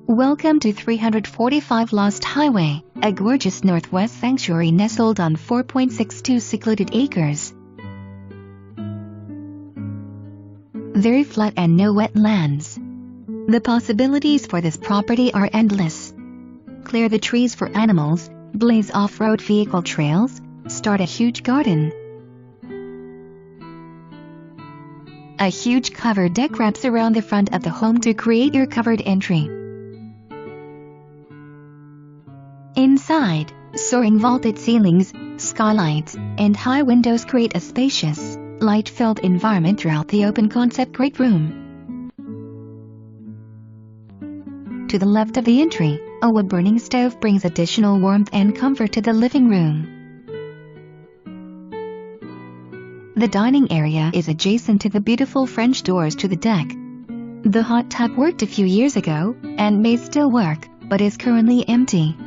Welcome to 345 Lost Highway, a gorgeous northwest sanctuary nestled on 4.62 secluded acres. Very flat and no wetlands. The possibilities for this property are endless. Clear the trees for animals, blaze off-road vehicle trails, start a huge garden. A huge covered deck wraps around the front of the home to create your covered entry. Inside, soaring vaulted ceilings, skylights, and high windows create a spacious, light-filled environment throughout the open-concept great room. To the left of the entry, a wood-burning stove brings additional warmth and comfort to the living room. The dining area is adjacent to the beautiful French doors to the deck. The hot tub worked a few years ago, and may still work, but is currently empty.